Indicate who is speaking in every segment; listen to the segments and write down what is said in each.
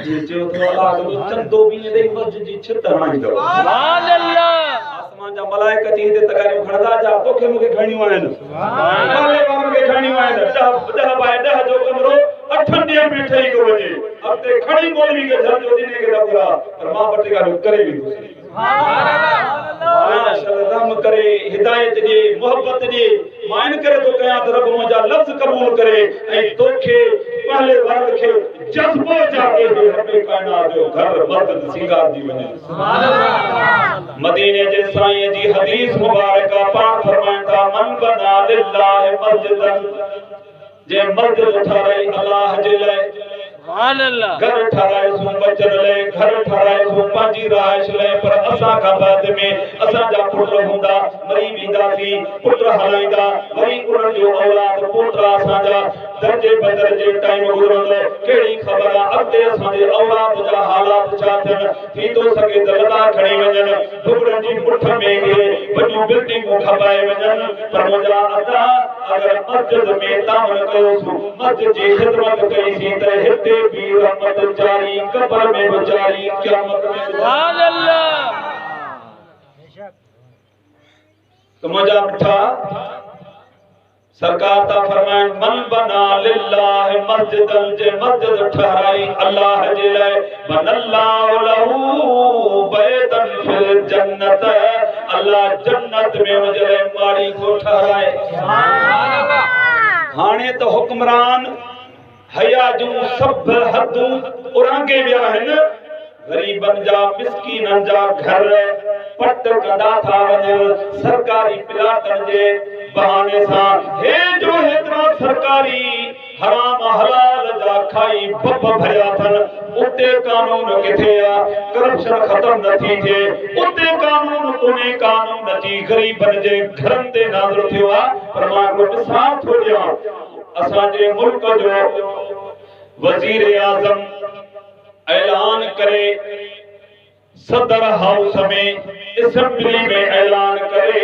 Speaker 1: जे जो तो अल्लाह को चंदो भी ने दे मस्जिद जी छित हणाई दो
Speaker 2: सुभान अल्लाह
Speaker 1: आसमान जा मलाइका जी ते तगारियूं खणदा जा तोखे मूंखे खणियूं आहिनि वाले वारनि खे खणियूं आहिनि 10 बाय 10 जो कमरो 8 ॾींहं में ठही थो वञे अॻिते खणी मौलवी खे झल जो दीने खे दबरा पर मां बटे ॻाल्हियूं करे बि रहम करे हिदायत दे मोहब्बत दे मान करे तो कया त रब मुंहिंजा लफ्ज़ कबूल करे ऐं तोखे पहले वारनि खे जज्बो जागे रब कायनात जो घर मस्जिद सिंगार दी वञे सुभान अल्लाह मदीने जे साईं जी हदीस मुबारक पाण फरमाइनि था मन बना लिल्लाह मस्जिदन जे मस्जिद ठाराई अल्लाह जे लाइ
Speaker 2: सुभान अल्लाह
Speaker 1: घर ठाराए सो बचन ले घर ठाराए सो पांजी राइश ले पर असा का बाद में असा जा पुत्र हुंदा मरी विंदासी पुत्र हलाइंदा वरी उन जो औलाद पुत्र असा जा दर्जे बदर जे टाइम गुजरंदो केड़ी खबर अगते असा जे औलाद जा हालात छा थन थी तो सके दलदा खणी वजन दुबरन जी पुठ में गे वडी बिल्डिंग खबाए वजन पर मुजा अदा अगर मस्जिद में तामन कयो सु मस्जिद जी खिदमत कई सी त हिते भी रहमत जारी कब्र में बेचारी क़यामत में
Speaker 2: सुभान अल्लाह
Speaker 1: तो मुजा मिठा सरकार ता फरमाइन मन बना लिल्लाह मस्जिदन जे मस्जिद ठहराई अल्लाह जे लाए बनल्लाहु लहू बैतन फिल जन्नत अल्लाह जन्नत में उजले माड़ी को ठहराए सुभान अल्लाह हाने तो हुक्मरान हया जो सब हदू उरांगे विया आहिनि गरीबन जा मिस्कीनन जा घर पट कंदा था वञनि सरकारी प्लाटन जे बहाने सां हे जो हेतिरा सरकारी हराम हलाल जा खाई बप भरिया थन उते कानून किथे आ करप्शन खत्म न थी थे उते कानून कोने कानून थी गरीबन जे घरन ते नाज़िल थियो आ पर मां ॾिसां थो ॾियां असां जे मुल्क जो वजीर आज़म ऐलान करे सदर हाउस में असेंबली में ऐलान करे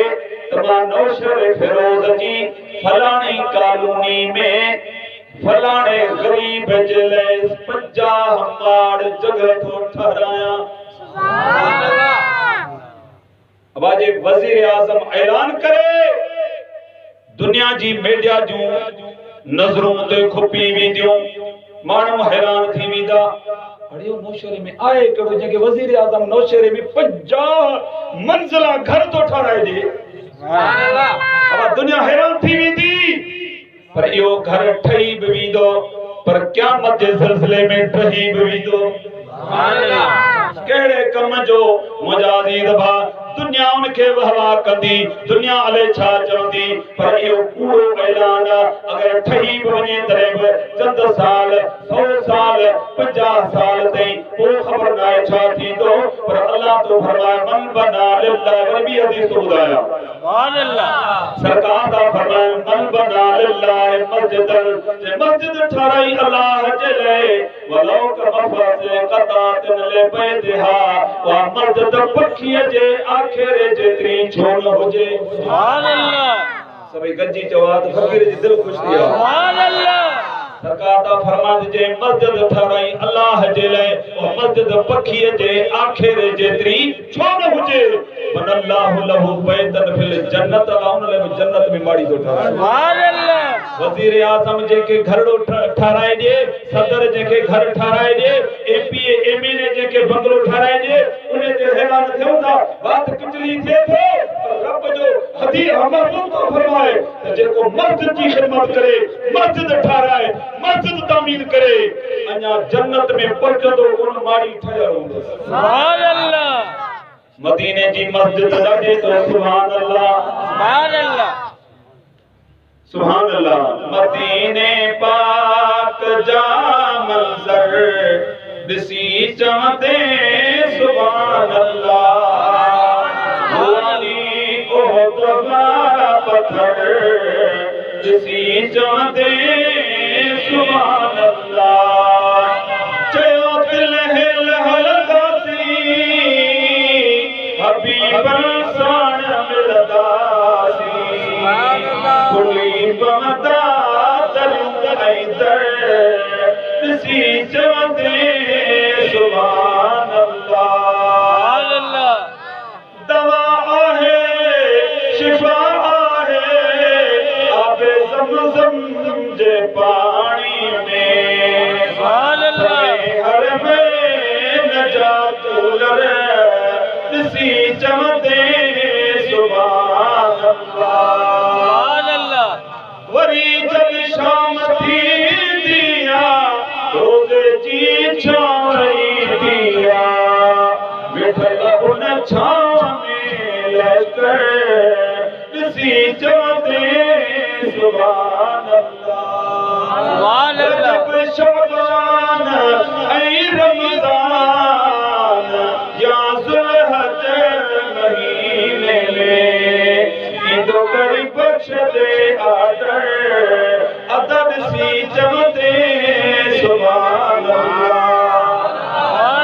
Speaker 1: तमा नौशर फिरोज जी फलानी कॉलोनी में फलाने गरीब जे लाइ 50 माड़ जगह तो ठहराया सुभान अल्लाह अब आज वजीर आज़म ऐलान करे दुनिया जी मीडिया जो नजरों ते खुपी विदियूं मानू हैरान थी विदा अड़ियो नौशहरे में आए कड़ो जके वजीर आज़म नौशहरे में 50 मंजिला घर तो ठहराए दे सुभान अल्लाह अब दुनिया हैरान थी विदी पर यो घर ठही भी विदो पर क़यामत जे सिलसिले में ठही भी विदो सुभान अल्लाह केड़े कम जो मुजाहिद भा दुनिया उनके वहवा कंदी दुनिया अले छा चवंदी पर यो पूरो ऐलान अगर ठही वने तरे चंद साल 100 साल 50 साल ताईं को खबर ना छा थी तो पर अल्लाह तो फरमाए मन बना लिल्लाह रबी हदीस तो बुधाया सुभान अल्लाह सरकार दा फरमाए मन बना लिल्लाह मस्जिद ठहराई अल्लाह जे ले वलो का मफासे कतात ले बैदहा वा मस्जिद पखी जे आखिरे जेतरी छोन होजे सुभान अल्लाह सभी गंजी चवात फकीर जी दिल खुश थिया सुभान अल्लाह सरकार दा फरमान जे मस्जिद ठहराई अल्लाह जे लाए और मस्जिद पखी जे आखिरे जेतरी छोन होजे बनल्लाहु लहू बैतन फिल जन्नत लाउन ले जन्नत में माड़ी तो ठहराए सुभान अल्लाह वजीर आज़म जे के घरड़ो ठहराए दे सदर जे के घर ठहराए दे एपीए एमएनए जे के बंगलो ठहराए दे उन्हें ते हैरान थियो था बात किचली थे तो रब जो हदीस महबूब तो फरमाए जे को मस्जिद की खिदमत करे मस्जिद ठहराए मस्जिद तामीर करे अन्या जन्नत में पहुंचदो उन माड़ी ठहर होंदो सुभान अल्लाह मदीने जी मस्जिद ॾाढी तो सुभान अल्लाह सुभान अल्लाह सुभान अल्लाह मदीने पाक जा मंजर दिसी चवंदे सुभान अल्लाह वाली को दबा पत्थर दिसी चवंदे सुभान अल्लाह चयो दिल है लहलगासी हबीबन साण मिलदासी खुली बमदा दर दर दिसी चवंदे चवंदे सुभान अल्लाह वरी जब शाम थी दिया रोज़ जी छाई दिया विठल उन छाव में लश्कर ॾिसी चवंदे सुभान अल्लाह रजब शअबान ऐं रमज़ान या ज़ुल्हज महीने में ईंदो करी बख्श दे आदर अदर सी चवंदे सुभान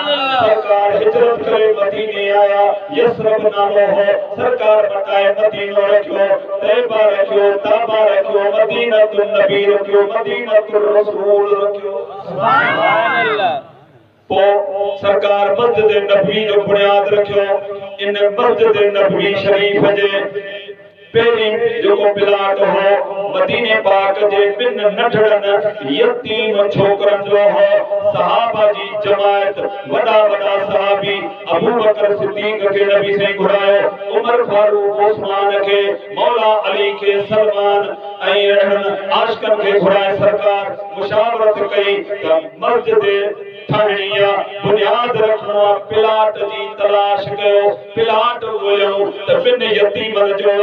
Speaker 1: अल्लाह सरकार हिजरत करे मदीने आया यसरब नालो हो सरकार बताए मदीनो रखियो तैबा रखियो ताबा रखियो मदीनतुन नबी रखियो मदीनतुर रसूल रखियो सुभान अल्लाह पो सरकार मस्जिद नबवी जो बुनियाद रखियो इन मस्जिद नबवी शरीफ जे पेरी जो प्लाट हो मदीने पाक जे बिन नठड़न यतीम छोकरन जो हो सहाबा जी जमायत वडा वडा सहाबी अबू बकर सिद्दीक के नबी से घुरायो उमर फारूक उस्मान के मौला अली के सलमान ऐं आशिकन के घुराए सरकार मुशावरत कई त मस्जिद ठाहिणी बुनियाद रखणो प्लाट जी तलाश कयो प्लाट ॻोल्हियो त बिन यतीमन जो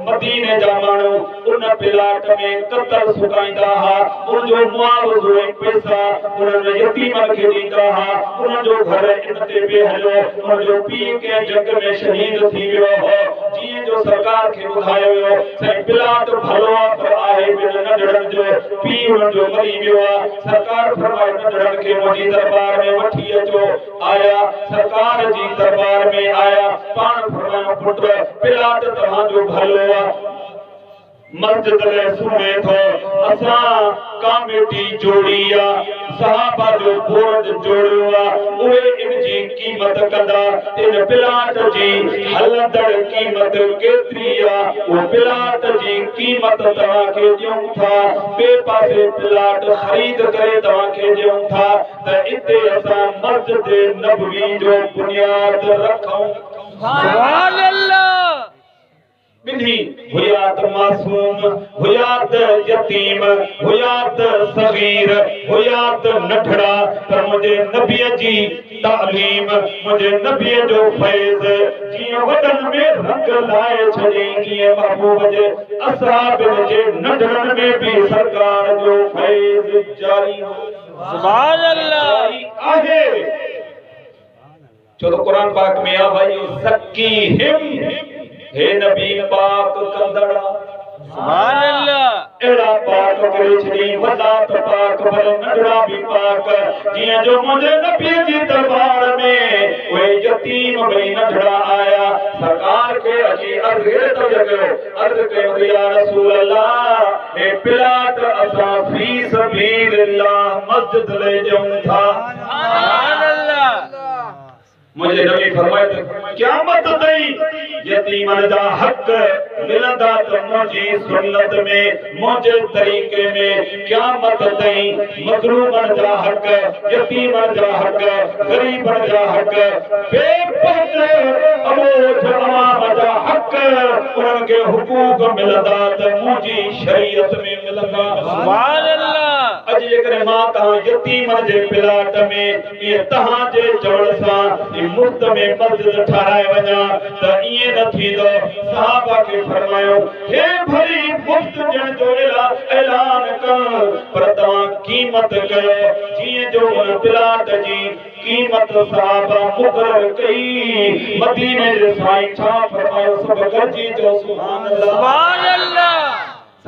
Speaker 1: मदीने जा माण्हू उन प्लाट में कतल सुकाईंदा हा उन जो मुआवज़ो ऐं पैसा उन्हनि यतीमन खे ॾींदा हा उन जो घर इन ते बेहलियो उन जो पीउ कंहिं जंग में शहीद थी वियो हो जीअं जो सरकार खे ॿुधायो वियो साईं प्लाट भलो पर आहे बिन नंढड़नि जो पीउ उन जो मरी वियो आहे सरकार फरमाए नंढड़नि खे मुंहिंजी दरबार में वठी अचो आया सरकार जी दरबार में आया पाण फरमायो पुट प्लाट तव्हांजो भलो आहे मस्जिद ले सुने थो असा कमेटी जोड़ी आ सहाबा जो बोर्ड जोड़ियो आ उहे इन जी कीमत कंदा इन प्लाट जी हलंदड़ कीमत केतरी आ वो प्लाट जी कीमत तव्हां खे ॾियूं था बे पासे प्लाट खरीद करे तव्हां खे ॾियूं था त इते असां मस्जिद नबवी जो बुनियाद रखूं सुभान अल्लाह बिन्ही हुयात मासूम हुयात यतीम हुयात सगीर हुयात नठड़ा पर मुझे नबी जी तालीम मुझे नबी जो फैज़ जियां वडन में रंग लाए छड़ी जियां महबूब जे असहाब जे नठड़न में भी सरकार जो फैज़ जारी हो सुभान अल्लाह आहे जो तो कुरान पाक में आ भाई सकी हिम हे नबी पाक कंदड़ा सुभान अल्लाह एड़ा पाक करे छड़ी वजात पाक पर नडड़ा भी पाक जिया जो मुझे नबी जी दरबार में वे यतीम भई नडड़ा आया सरकार के अजी अर्ज तो जगो अर्ज के या रसूल अल्लाह ए प्लाट असा फी सबीलिल्लाह मस्जिद ले जाऊं था सुभान अल्लाह मुझे नबी फरमाए क़यामत ताईं यतीमन जा हक मिलंदा त मुझी सुन्नत में मुझे तरीके में क़यामत ताईं मज़लूमन जा हक यतीमन जा हक गरीबन जा हक बेपहच अबोझ अवाम जा हक उन्हनि खे हुकूक मिलंदा त मुझी शरीयत में मिलंदा सुभान अल्लाह अज जेकरे मां तहां यतीमन जे प्लाट में ये तहां जे चवण सां मुफ्त में मस्जिद ठाराए वञा त इएं न थींदो सहाबा खे फरमायो हे भली मुफ्त ॾियण जो ऐलान कर पर तव्हां कीमत कयो जीअं जो उन प्लाट जी कीमत सहाबा मुक़रर कई मदीने जे साईं छा फरमायो सभु गॾिजी चओ सुभान अल्लाह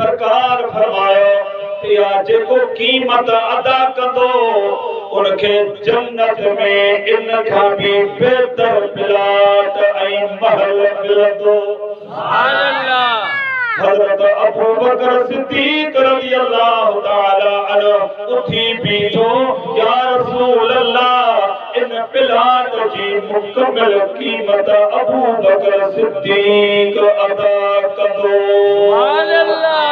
Speaker 1: सरकार फरमायो या जेको कीमत अदा कंदो उनके जन्नत में इन खां भी बेहतर प्लाट ऐं महल मिलंदो सुभान अल्लाह हज़रत अबू बकर सिद्दीक रज़ी अल्लाह ताला अन्हु उठी बीठो या रसूल अल्लाह इन प्लाट जी मुकम्मल कीमत अबू बकर सिद्दीक अदा कंदो सुभान अल्लाह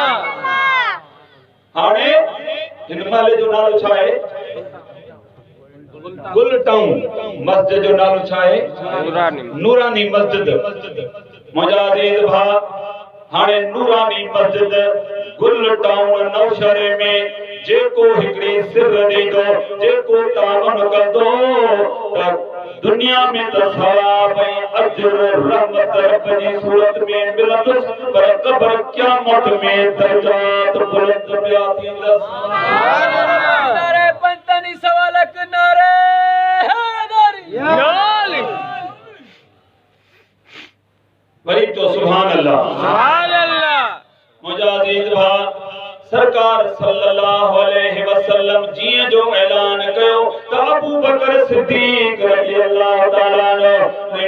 Speaker 1: हाणे हिन माले जो नालो छा आहे गुल टाउन मस्जिद जो नालो छा है? नूरानी मस्जिद। मुंहिंजा अज़ीज़ भाउ, हाणे नूरानी मस्जिद गुल टाउन नौशहरे में जेको हिकड़ी सिर ॾींदो, जेको तावन कंदो त दुनिया में त सवाब ऐं अजर रहमत रब जी सूरत में मिलंदुसि, पर क़ब्र क़यामत में दर्जात बुलंद पिया थींदसि।
Speaker 2: नारे पंजतानी सवालक नारे हैदरी
Speaker 1: वरी तो सुभान अल्लाह।
Speaker 2: सुभान अल्लाह।
Speaker 1: मुंहिंजा अज़ीज़ भाउ, सरकार सल्लल्लाहु अलैहि वसल्लम जीअं जो ऐलान कयो त अबू बकर सिद्दीक रज़ियल्लाहु ताला ने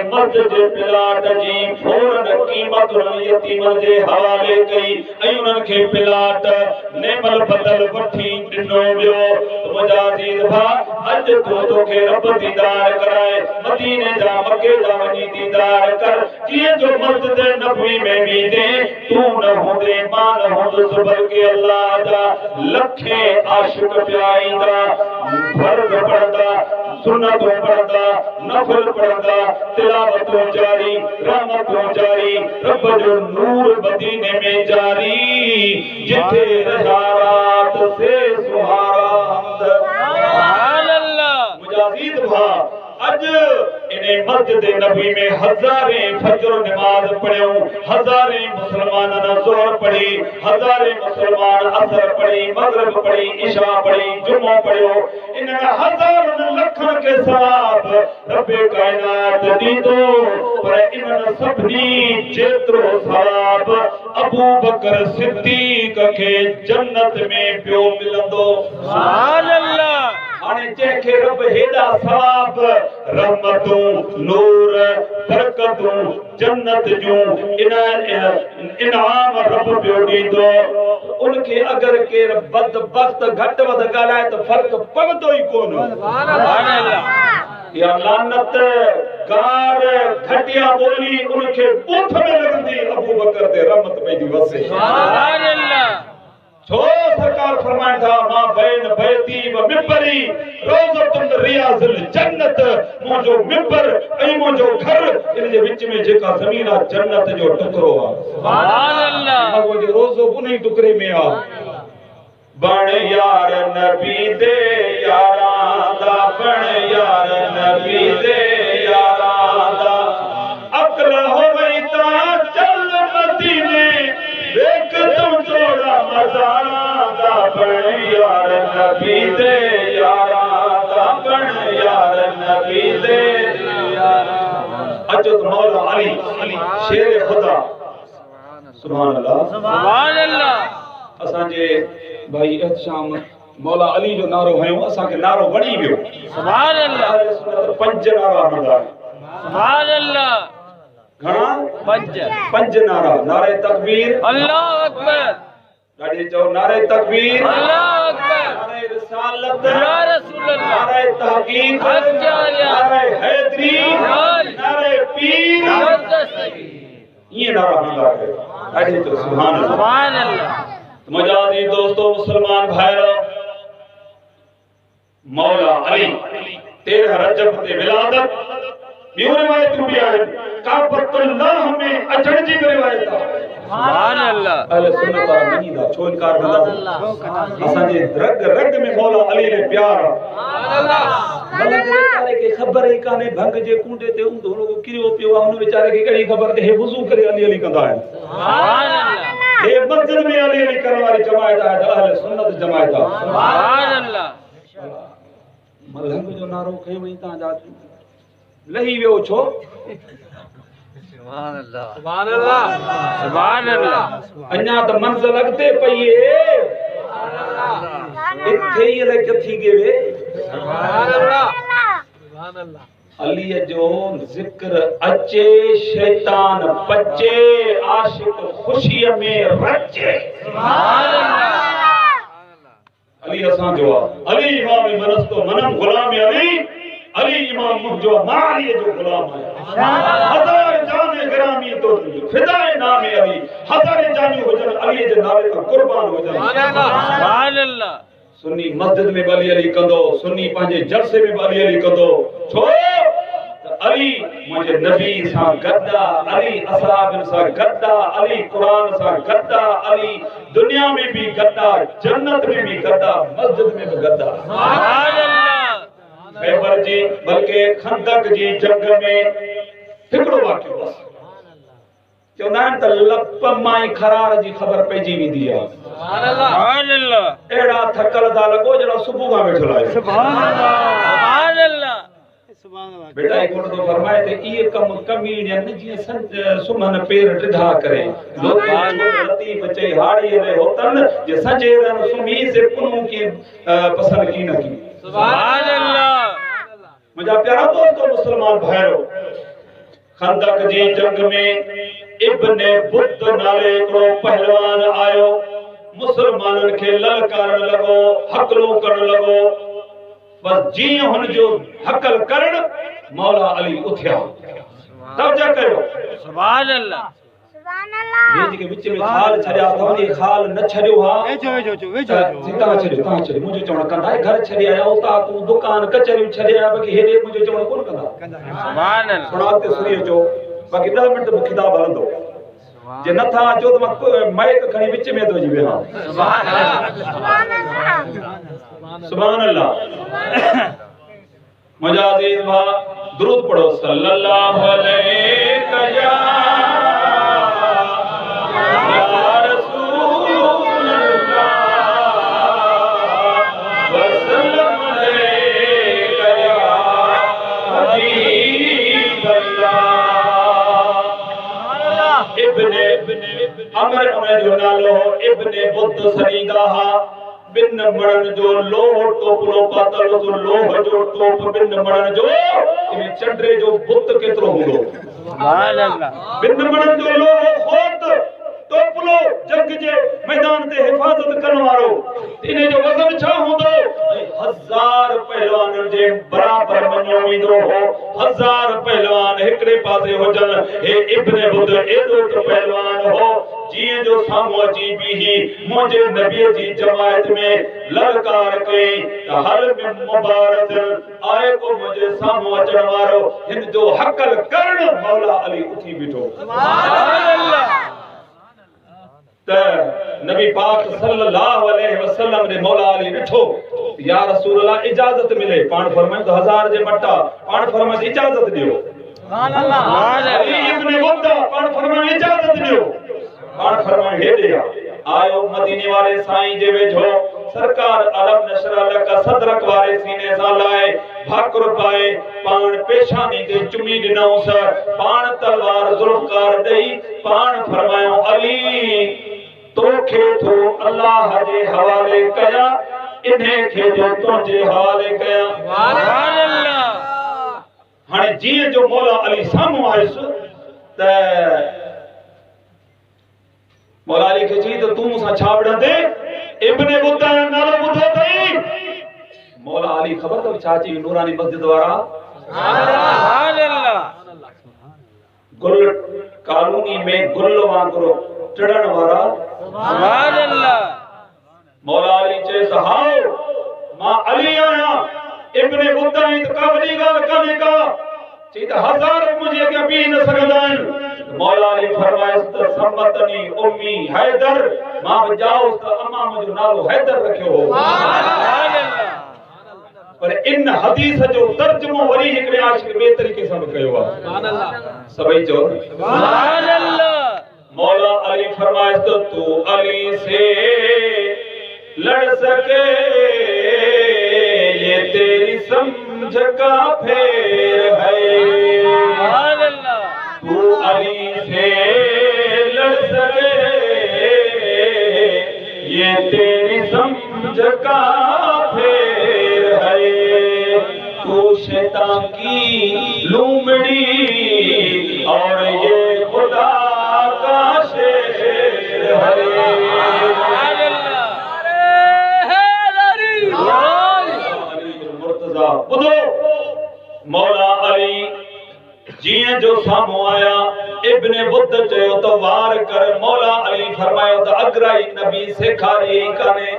Speaker 1: मस्जिद जे प्लाट जी फौरन क़ीमत यतीमन जे हवाले कई ऐं उन्हनि खे प्लाट नेमल बदल वठी ॾिनो वियो। मुंहिंजा अज़ीज़ भाउ, अॼु तोखे रब दीदार कराए, मदीने जा मके जा वञी दीदार कर। जीअं जो मस्जिद नबवी में वेंदे तूं न हूंदे, मां न हूंदुसि, बल्कि अल्लाह जा लखे आशिक पिया ईंदा, फर्ज़ पढ़ंदा, सुन्नतूं पढ़ंदा, नफ़िल पढ़ंदा, तिलावतूं जारी, रहमतूं जारी, रब जो नूर मदीने में जारी। जिथे रहा रात से सुहारा हमद।
Speaker 2: सुभान अल्लाह।
Speaker 1: मुंहिंजा अज़ीज़ भाउ, अज इन मस्जिद नबी में हजारे फजर नमाज पढ़ियूं, हजारे मुसलमानन ज़ोहर पढ़ी, हजारे मुसलमान असर पढ़ी, मगरिब पढ़ी, इशा पढ़ी, जुमो पढ़ियो। इन हजारन लखन के सवाब रब्बे कायनात दीदो, पर इन सभनी जेतिरो सवाब अबू बकर सिद्दीक के जन्नत में पियो मिलंदो।
Speaker 2: सुभान अल्लाह।
Speaker 1: हाणे जंहिंखे रब हेॾा सवाब, रहमतूं, नूर, बरकतूं, जन्नत जूं इनाम रब पियो ॾींदो, उनखे अगरि केरु बदबख़्त घटि वधि ॻाल्हाए त फ़र्क़ु पवंदो ई कोन। या लानत गार घटिया ॿोली उनखे बूथ में लॻंदी, अबू बकर ते रहमत पइजी वसे।
Speaker 2: सुभान अल्लाह।
Speaker 1: छो सरकार फरमाइनि था, मां बैन बैती व मिंबरी रोज़तुन रियाज़िल जन्नत, मुंहिंजो मिंबर ऐं मुंहिंजो घर इन जे विच में जेका ज़मीन आहे जन्नत जो टुकड़ो आहे।
Speaker 2: सुभान अल्लाह।
Speaker 1: मुंहिंजो रोज़ो उन ई टुकड़े में आहे। बण यार नबी दे यारां दा, बण यार नबी दे यारां दा, अक़ल होवे तां चल मदीने, वेख तूं जोड़ा मज़ारां दा, बण यार नबी दे यारां दा, बण यार नबी दे यारां। अचो त मौला अली शेर खुदा। सुभान अल्लाह।
Speaker 2: सुभान अल्लाह।
Speaker 1: असांजे भाई एहतशाम मौला अली जो नारो हयो, असांखे नारो वणी वियो।
Speaker 2: सुभान अल्लाह।
Speaker 1: पंज नारा हूंदा।
Speaker 2: सुभान अल्लाह।
Speaker 1: घणा? पंज नारा। नारे तकबीर,
Speaker 2: अल्लाहु अकबर।
Speaker 1: ॾाढी चओ, नारे तकबीर,
Speaker 2: अल्लाहु अकबर।
Speaker 1: नारे रिसालत,
Speaker 2: या रसूल अल्लाह।
Speaker 1: नारे तहकीक,
Speaker 2: अच्छा,
Speaker 1: नारे हैदरी, नारे पीर, ये नारा हूंदा है। ॾाढी चओ सुभान अल्लाह।
Speaker 2: सुभान अल्लाह।
Speaker 1: मुंहिंजा अज़ीज़ दोस्तो, मुसलमान भाइरो, मौला अली 13 रजब ते विलादत, ॿियूं रिवायतूं बि आहिनि, काबतुल्लाह में अचण जी रिवायत आहे।
Speaker 2: सुभान अल्लाह।
Speaker 1: अहले सुन्नत वारा मञीदा, छो इनकार कंदा? असांजे रग रग में मौला अली ने प्यार आहे। सुभान अल्लाह। भले बेचारे खे ख़बर ई कान्हे, भंग जे कूंडे ते ऊंधो किरियो पियो आहे, हुन बेचारे खे कहिड़ी ख़बर? हे वुज़ू करे अली अली कंदा आहिनि।
Speaker 2: सुभान अल्लाह।
Speaker 1: हे मस्जिद में अली अली करण वारी जमायत आहे, अहले सुन्नत जमायत आहे।
Speaker 2: सुभान अल्लाह।
Speaker 1: मलहंग जो नारो खयो वई तां जा लही वियो छो?
Speaker 2: सुभान अल्लाह। सुभान अल्लाह। सुभान अल्लाह।
Speaker 1: अन्या त मंज़िल अॻिते पई आहे, इथे ई अलाए किथे गे।
Speaker 2: सुभान अल्लाह। सुभान अल्लाह।
Speaker 1: अली जो ज़िक्र अचे, शैतान पचे, आशिक खुशीअ में रचे।
Speaker 2: सुभान अल्लाह।
Speaker 1: अली असां जो आहे। अली इमाम मनस्तो मनम गुलाम अली, अली इमाम मुंहिंजो, मां अली जो गुलाम आहियां। हज़ार जान ग्रामी तो फिदाए नाम अली, हज़ार जानियूं हुजनि अली जे नाले ते कुर्बान हुजनि।
Speaker 2: सुभान अल्लाह।
Speaker 1: सुन्नी मस्जिद में अली अली कंदो, सुन्नी पंहिंजे जलसे में अली अली कंदो। छो अली मुझे नबी सां गद्दा, अली असहाबन सां गद्दा, अली कुरान सां गद्दा, अली दुनिया में भी गद्दा, जन्नत में भी गद्दा, मस्जिद में भी गद्दा। सुभान अल्लाह। खैबर जी बल्कि खंदक जी जंग में हिकिड़ो वाक़ियो बस चवंदा आहिनि त लप मां खरार जी ख़बर पइजी वेंदी आहे। सुभान अल्लाह। अहिड़ा थकल था लॻो जहिड़ा सुबुह खां वेठल आहे। सुभान अल्लाह। बेटा एक मिनट तो फरमाए थे ये कम कमीणियन जीअं सुमन पेर टिढ़ा करे लोकान लतीफ़ चई हाड़ी रे होतन जे सजे रन सुमी से पुनू की पसंद की न की। सुभान अल्लाह। मुझा प्यारा दोस्तों मुसलमान भाइरो, खंदक जी जंग में इब्ने बुद्ध नाले को पहलवान आयो, मुसलमानन के ललकारण लगो, हकलो करण लगो। बस जीअं हुन जो हकल करण मौला अली उथिया, तवजा कयो। सुभान अल्लाह। सुभान अल्लाह। ये जेके विच में खाल छड़िया अथव ये खाल न छड़ियो हा सीधा छड़ियो मुझे चवण कंदा घर छड़िया आया उता तू दुकान कचरियूं छड़िया बाकी हेडे मुझे चवण कोन कंदा। सुभान अल्लाह। सुणाते सुनियो जो बाकी 10 मिनट में किताब हलंदो जे नथा अचो त मां माइक खणी विच में थो जी वेहा। सुभान अल्लाह। सुभान अल्लाह। सुभान अल्लाह। मुझा अज़ीज़ भा दुरूद पढ़ो सल्लल्लाहु अलैहि या रसूल अल्लाह वसल्लम अलैका या हबीब अल्लाह। इब्ने अमर जो नालो इब्ने बुद्ध सरीदा बिन मणन जो लोह टोपलो पातल जो लोह जो टोप बिन मणन जो इन चंड्रे जो बुत केतरो हुंदो। सुभान अल्लाह। बिन मणन जो लोह खोत टोपलो जंग जे मैदान ते हिफाजत करण वारो इने जो वजन छा हुंदो 1000 पहलवान जे बराबर मञो वेंदो हो। 1000 पहलवान एकड़े पासे होजन हे इब्ने बुद्ध एडो त पहलवान हो जीअं जो साम्हूं अची बीही मुंहिंजे नबीअ जी जमायत में ललकार कई त हल में मुबारक आए को मुंहिंजे साम्हूं अचण वारो हिन जो हकल करण मौला अली उथी बीठो। सुभान अल्लाह। त नबी पाक सल्लल्लाहु अलैहि वसल्लम ने मौला अली ॾिठो या रसूल अल्लाह इजाजत मिले पाण फरमायो त 1000 जे मटा पाण फरमायो इजाजत दियो। सुभान अल्लाह। अली इब्ने बुद्ध पाण फरमायो इजाजत दियो। पाण फरमायो हेॾे आयो मदीने वाले साईं जे वेझो सरकार अलम नशरा लक सदरक वारे सीने सां लाए भाकुर पाए पाण पेशानी ते चुमी ॾिनऊस पाण तलवार ज़ुल्फ़कार ॾेई पाण फरमायो अली तोखे तो अल्लाह जे हवाले कया इन्हे खे जो तुंहिंजे हवाले कया। सुभान अल्लाह। हाणे जीअं जो मौला अली साम्हूं आयुसि त मौला अली खे चई त तूं मूंसां छा विढ़ंदे इब्ने बुद्ध जो नालो ॿुधो अथई। मौला अली ख़बर अथव छा चई नूरानी मस्जिद वारा। सुभान अल्लाह। गुल कॉलोनी में गुल वांगुरु टिड़ण वारा। सुभान अल्लाह। मौला अली चए हाओ मां अली आहियां इब्ने बुद्ध आई त का वॾी ॻाल्हि कान्हे का चई त 1000 मुंहिंजे अॻियां बीह न सघंदा आहिनि। मौला अली फरमायसि त सम्मतनी उम्मी हैदर मां बजाओ त अम्मा मुंहिंजो नालो हैदर रखियो हो। सुभान अल्लाह। पर इन हदीस जो तर्जुमो वरी हिकड़े आशिक ॿिए तरीक़े सां कयो आहे। सुभान अल्लाह। सभई चओ सुभान अल्लाह। मौला अली फरमायसि त तू अली से लड़ सके ये तेरी समझ का फेर है। सुभान अल्लाह। तू अली से लड़ सके ये तेरी समझ का फेर है। तू शैतान की लूमड़ी और ये खुदा का शेर है। मौला अली जीअं जो साम्हूं आया इब्ने बुद्ध चयो त वार कर। मौला अली फरमायो त अगराई नबी सेखारी काने।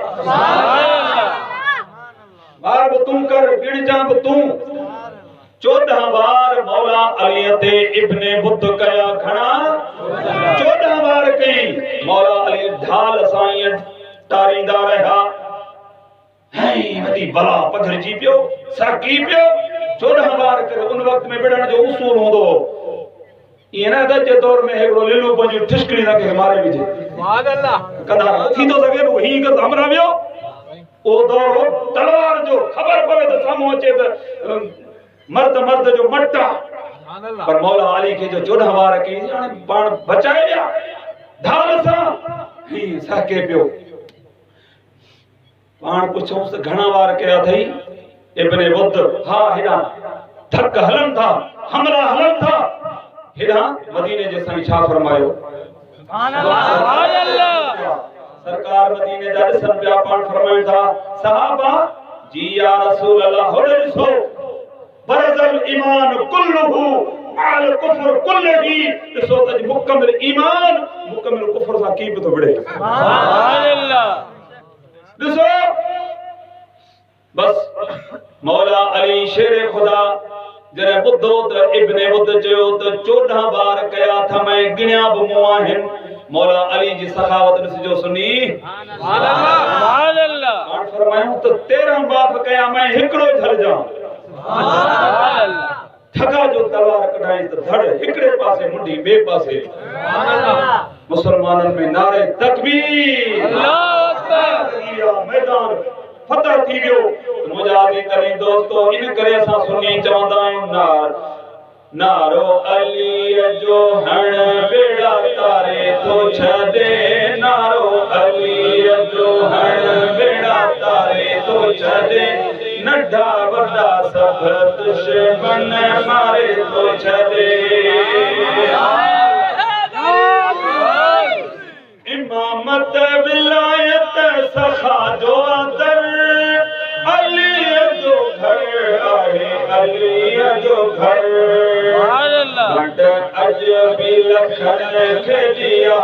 Speaker 1: बार बि तूं कर गिणजां बि तूं 14 बार मौला अली ते इब्ने बुद्ध कया घणा 14 बार कई मौला अली ढाल साईं तारींदा रहा है वदी बला पधरजी पियो साकी पियो 14 बार करे उन वक्त में बिड़न जो उसूल होंदो ये ना जे दौर में एकड़ो लिलू पंजू ठिशकड़ी ना के मारे विजे सुभान अल्लाह कदा थी तो सके नो ही कर हमरा वियो ओ दौर तलवार जो खबर पवे तो सामो अचे तो मर्द जो मट्टा पर मौला अली के जो 14 बार की पाण बचाए या ढाल सा ही साके पियो पाण पुछो से घणा बार कया थई इब्ने बुद्ध हा हेडा धक हलन था हमला हलन था हेडा मदीने जे साईं छा फरमायो सुभान अल्लाह सरकार मदीने जा सन पिया पाण फरमायो था सहाबा जी या रसूल अल्लाह होड़े सो बरज़ल ईमान कुल्लहु आल कुफ्र कुल्लही सो त मुकम्मल ईमान मुकम्मल कुफ्र सा की तो बड़े सुभान अल्लाह दिसो बस मौला अली शेर खुदा जरे बुद्धो त इब्ने बुद्ध जो त 14 बार कया था मैं गिणया ब मुआहिन मौला अली जी सखावत न जो सुनी सुभान अल्लाह और फरमायो तो 13 बार कया मैं हिकड़ो झल जा सुभान अल्लाह ठगा जो तलवार कढाई तो धड़ हिकड़े पासे मुंडी बे पासे सुभान अल्लाह मुसलमानन में नारे तकबीर अल्लाह अकबर मैदान फतह थी गयो मुजाहिदी करी दोस्तों इन करे असा सुनी चवंदा आहियूं नारो अली जो हण बेड़ा तारे तो छदे नारो अली जो हण बेड़ा तारे तो छदे नड्ढा वड्डा सब दुश्मन मारे तो छदे इमामत विलायत सखा जो अदर अली जो घर आहे अली जो घर घट अज भी लखन खेलिया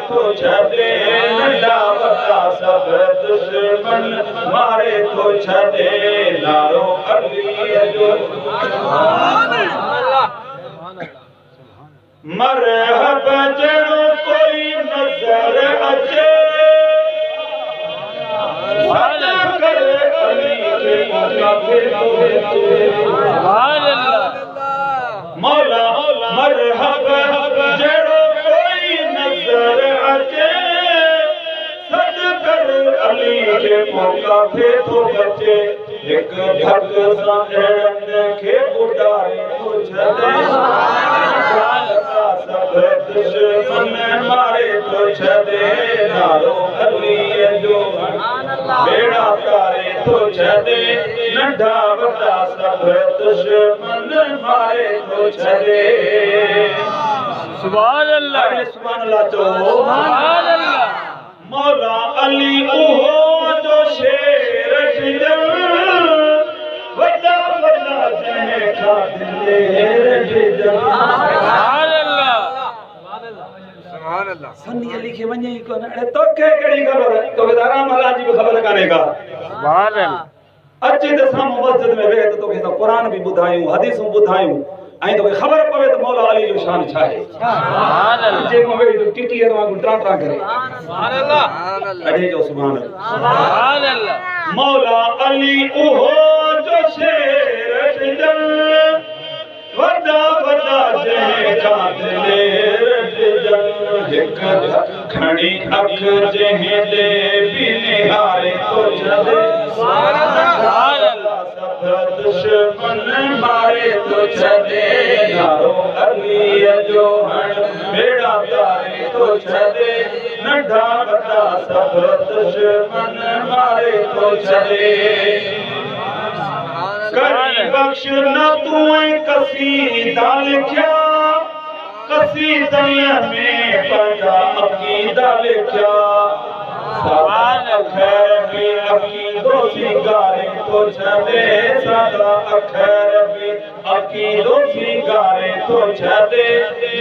Speaker 1: तो छदे नंढा वड्डा सब दुश्मन मारे तो छदे नारो अली जो मरहब जड़ो कोई नजर अचे कर अली के मौका मौला मरहब जड़ो कोई नजर अचे सद कर अली के मौका तो बचे एक ढक सा एड़न के बुडारे तो छदे सब दुश्मन मारे तो छदे नारो अली जो बेड़ा तारे तो छदे नंढा वड्डा सब दुश्मन मारे तो छदे सुभान अल्लाह तो सुभान अल्लाह मौला अली ओहो जो शेर जिदल वड्डा वड्डा जने खा दिले जिदल सन्नी लिखे वने को न तो के केड़ी खबर है तो राम अल्लाह जी को खबर काने का सुभान अल्लाह अचे त सामो मस्जिद में वे तो के कुरान भी बुधायूं हदीसूं बुधायूं आई तो खबर पवे तो मौला अली जो शान छा है सुभान अल्लाह जे को वे तो टिटी वांगु ट्रा ट्रा करे सुभान अल्लाह अड़े जो सुभान अल्लाह मौला अली ओहो जो शेर दिल वड्डा वड्डा जे का दिले एक खड़ी अख जहे दे बिनिहारे तो छदे सुभान अल्लाह सब दुश्मन मारे तो छदे नारो अली जो हण बेड़ा तारे तो छदे नंढा वड्डा सब दुश्मन मारे तो छदे करी बख्श न तू कसीदा लिखया कसीदा में पंजा अकीदा लिखया सवाल खैर भी अकीदो सिगारे तो छदे सदा अखैर भी अकीदो सिगारे तो छदे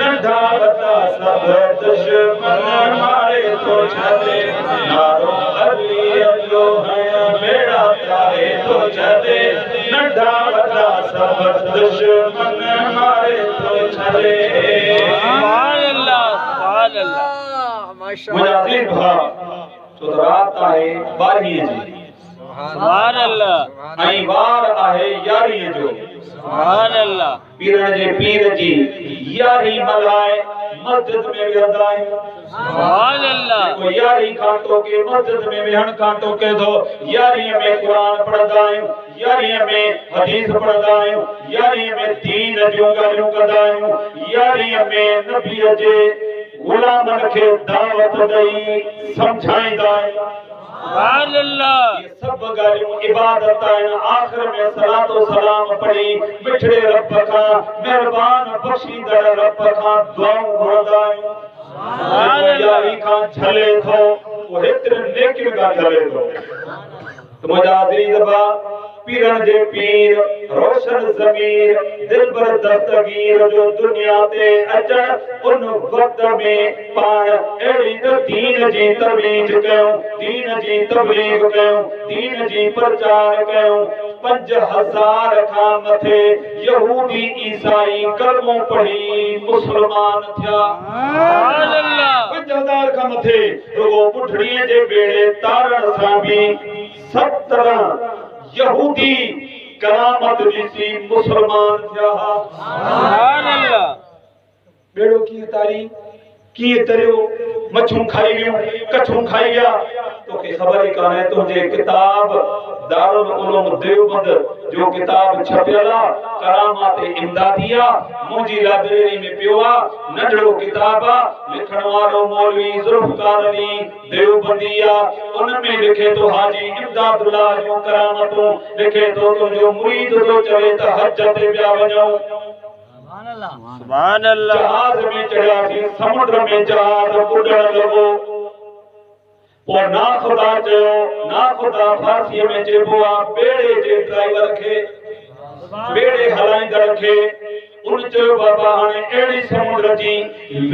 Speaker 1: नंढा वड्डा सब दुश्मन मारे तो छदे नारो अली जो है बेड़ा तारे तो चले नंढा वॾा सब दुश्मन मारे तो चले
Speaker 2: सुभान अल्लाह
Speaker 1: मुझा अज़ीज़ भाउ छो त रात आहे 12 जी
Speaker 2: सुभान अल्लाह
Speaker 1: ऐं वार आहे 11 जो
Speaker 2: सुभान अल्लाह
Speaker 1: पीरन जे पीर जी यारी मल्हाए मस्जिद में वेंदा आहियूं
Speaker 2: सुभान अल्लाह
Speaker 1: को यारी खां टोके मस्जिद में वेहण खां टोके थो यारी में कुरान पढ़ंदा आहियूं यारी में हदीस पढ़ंदा आहियूं यारी में दीन जूं ॻाल्हियूं कंदा आहियूं यारी में नबीअ जे गुलामन खे दावत ॾेई समझाईंदा आहियूं
Speaker 2: सुभान अल्लाह
Speaker 1: ये सब ॻाल्हियूं इबादत आहिनि आख़िर में सलातो सलाम पढ़ी मिठड़े रब खां महिरबान बख़्शींदड़ रब खां दुआऊं घुरंदा आहियूं सुभान अल्लाह खां झले थो वो हेतिरे नेकिन खां झले थो त मुंहिंजा अज़ीज़ भाउ पीरन जे पीर रोशन ज़मीर दिलबर दस्तगीर जो दुनिया ते अचण उन वक्त में पाण अहिड़ी त दीन जी तबलीग कयूं दीन जी तबलीग कयूं दीन जी प्रचार कयूं 5000 खां मथे यहूदी ईसाई कलमो पढ़ी मुसलमान थिया
Speaker 2: सुभान अल्लाह
Speaker 1: 5000 खां मथे रुगो पुठड़ीअ जे बेड़े तारण सां भी 17 यहूदी करामत ॾिसी मुसलमान थिया
Speaker 2: सुभान अल्लाह
Speaker 1: बेड़ो कीअं तारी कीअं तरियो मच्छूं खाई वियूं कछूं खाई विया तोखे ख़बर ई कान्हे तुंहिंजे किताब दारुल उलूम देवबंद जो किताब छपियल आहे करामात इमदादिया मुंहिंजी लाइब्रेरी में पियो आहे नंढड़ो किताब आहे लिखण वारो मौलवी ज़ुल्फ़कार अली देवबंदी आहे उन में लिखे थो हाजी इमदादुल्लाह जूं करामतूं लिखे थो तुंहिंजो मुरीद थो चवे त हज ते पिया वञूं
Speaker 2: सुभान अल्लाह
Speaker 1: जहाज में चढ़ियासीं समुद्र में जहाज उॾण लॻो पोइ ना खुदा चयो ना खुदा फारसीअ में चइबो आहे बेड़े जे ड्राइवर खे बेड़े हलाईंदड़ खे उन चयो बाबा हाणे अहिड़ी समुद्र जी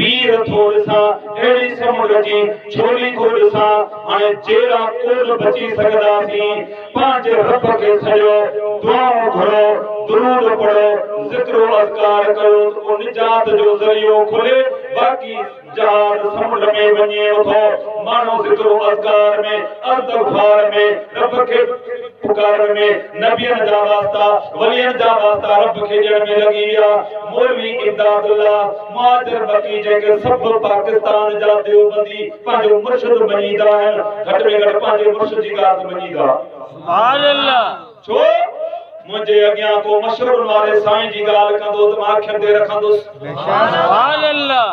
Speaker 1: वीर थोड़ सां अहिड़ी समुद्र जी छोली थोड़ सां हाणे जहिड़ा कोन बची सघंदासीं पंहिंजे रब खे सॼो दुआऊं घुरो दुरूद पढ़ो ज़िक्र अज़कार कयो को निजात जो ज़रियो खुले बाक़ी जहाज समुद्र में वञे थो माण्हू ज़िक्र अज़कार में इस्तग़फ़ार में रब खे पुकारण में नबियन जा वास्ता वलियन जा वास्ता रब खे ॾियण में लॻी विया मौलवी इमदादुल्लाह मुहाजिर मकी जेके सब पाकिस्तान जा देवबंदी पंहिंजो मुर्शिद मञींदा आहिनि घटि में घटि पंहिंजे मुर्शिद जी ॻाल्हि मञींदा
Speaker 2: सुभान अल्लाह
Speaker 1: छो मुंहिंजे अॻियां को मशहूर वारे साईं जी ॻाल्हि कंदो त मां अखियुनि ते रखंदुसि
Speaker 2: सुभान अल्लाह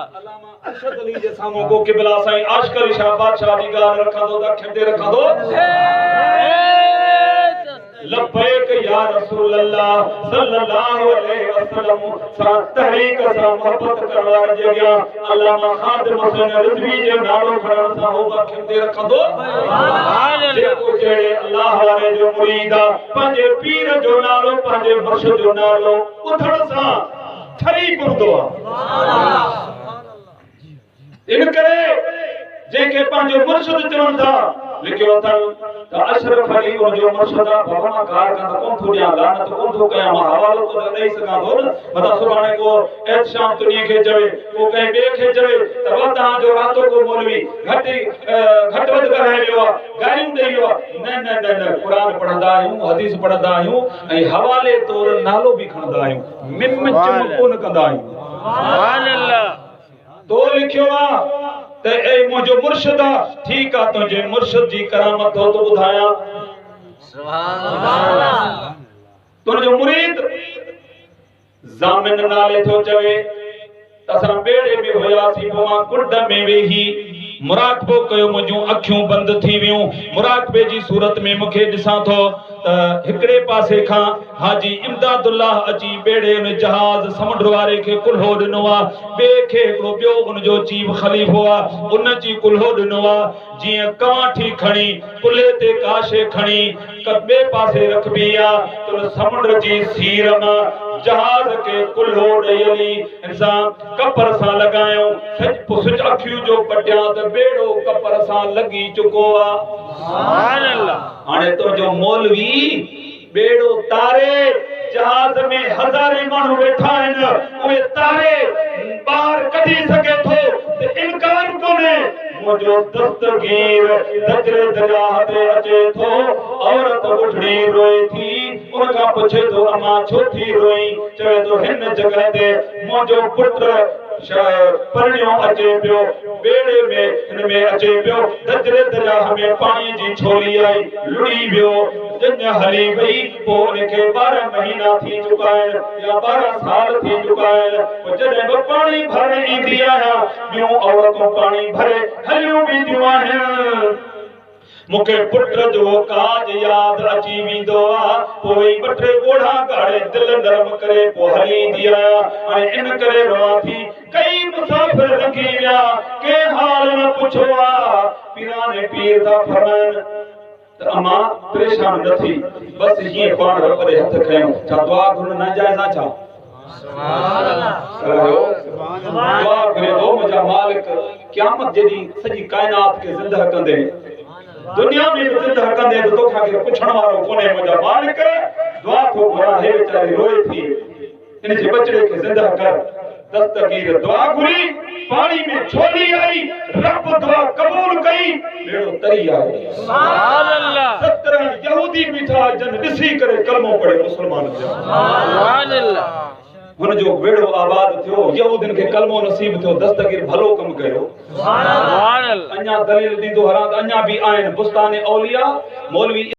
Speaker 1: अरशद अली जे साम्हूं को क़िबला साईं आशिक़ अली शाह बादशाह जी ॻाल्हि रखंदो त अखियुनि ते रखंदो लब्बैक या रसूल अल्लाह सल्लल्लाहु अलैहि वसल्लम सां तहरीक सां मोहब्बत करण वारे जे अॻियां अल्लामा खादिम हुसैन रिज़वी जो नालो खणण सां हो अखियुनि ते रखंदो
Speaker 2: सुभान अल्लाह
Speaker 1: जेको जहिड़े अल्लाह वारे जो मुरीद आहे पंहिंजे पीर जो नालो पंहिंजे मुर्शिद जो नालो ॿुधण सां ठरी पवंदो आहे इन करे जेके पंहिंजो मुर्शिद चवनि था लिखियो अथनि त अशरफ अली उनजो मुर्शिद आहे बाबा मां कार कंदा कोन थो ॾियां लानत कोन थो कयां मां हवालो तो ॾेई सघां थो न मता सुभाणे को एहतशाम तुनीअ खे चवे को कंहिं ॿिए खे चवे त वह तव्हांजो रातो को मौलवी घटि वधि कराए वियो आहे गारियूं ॾेई वियो आहे न न न न क़ुरान पढ़ंदा आहियूं हदीस पढ़ंदा आहियूं ऐं हवाले तौर नालो बि खणंदा आहियूं मिम चिम कोन कंदा आहियूं
Speaker 2: सुभान अल्लाह
Speaker 1: तो लिखियो आहे त ए मुंहिंजो मुर्शिद आहे ठीकु आहे तुंहिंजे मुर्शिद जी करामत हो तो ॿुधायां
Speaker 2: सुभान अल्लाह
Speaker 1: तुंहिंजो मुरीद ज़ामिन नाले थो चवे त असां बेड़े में हुयासीं पोइ मां कुंड में वेही मुराक़बो कयो मुंहिंजूं अखियूं बंदि थी वियूं मुराक़बे जी सूरत में मूंखे ॾिसां थो त हिकिड़े पासे खां हाजी इमदादुल्लाह अची बेड़े उन जहाज समुंड वारे खे कुल्हो ॾिनो आहे ॿिए खे हिकिड़ो ॿियो उनजो चीफ ख़लीफ़ो आहे उन जी कुल्हो ॾिनो आहे जीअं काठी खणी कुल्हे ते काशे खणी ॿिए पासे रखबी आहे त उन समुंड जी सीर मां जहाज के कुल्हो ॾेई हली इंसान कपर सां लॻायूं सच अखियूं जो पटियां त बेड़ो कपर सां लॻी चुको आहे सुभान अल्लाह हाणे तुंहिंजो मौलवी बेड़ो तारे जहाज में हज़ारे माण्हू वेठा आहिनि उहे तारे ॿाहिरि कढी सघे थो त इनकार कोन्हे मुंहिंजो दस्तगीर दजरे दरिया ते अचे थो औरत उठड़ी रोए थी उन खां पुछे थो अम्मा छो थी रोई चवे थो हिन जगह ते मुंहिंजो पुटु परिणियो अचे पियो बेड़े में हिन में अचे पियो दजरे दरिया में पाणी जी छोली आई लुड़ी वियो जंग हली वई पोइ उनखे 12 महीना थी चुका आहिनि या 12 साल थी चुका आहिनि पोइ जॾहिं बि पाणी भरण ईंदी आहियां ॿियूं औरतूं पाणी भरे हलियूं वेंदियूं आहिनि मूंखे पुट जो काज याद अची वेंदो आहे पोइ 2-3 ॻोढ़ा गाड़े दिल नरम करे पोइ हली ईंदी आहियां हाणे इन करे रवां थी कई मुसाफ़िर लंघी विया के हाल न पुछो आहे पीराने पीर था फरमाइनि त अम्मा परेशान न थी बस हीअं पाण रब जे हथ खयूं छा दुआ घुरण नाजाइज़ आहे छा दुआ करे थो मुंहिंजा मालिक क़यामत जॾहिं सॼी काइनात खे ज़िंदा कंदे दुनिया में भी ज़िंदा कंदे तो तोखा के पुछण वारो कोने मुंहिंजा मालिक दुआ थो घुरां हे वीचारी रोए थी इन जे बचड़े खे ज़िंदा कर दस्तगीर दुआ घुरी पानी में छोली आई रब दुआ कबूल कई बेड़ो तरी आई
Speaker 2: सुभान अल्लाह
Speaker 1: 17 यहूदी बीठा जन ॾिसी करे कलमो पढ़े मुसलमान थिया
Speaker 2: सुभान अल्लाह
Speaker 1: हुन जो बेड़ो आबाद थियो यहूदिन खे कलमो नसीब थियो दस्तगीर भलो कम कयो
Speaker 2: सुभान अल्लाह
Speaker 1: अञा दलील दीदो हरां अञा भी आहिनि बुस्तान औलिया मौलवी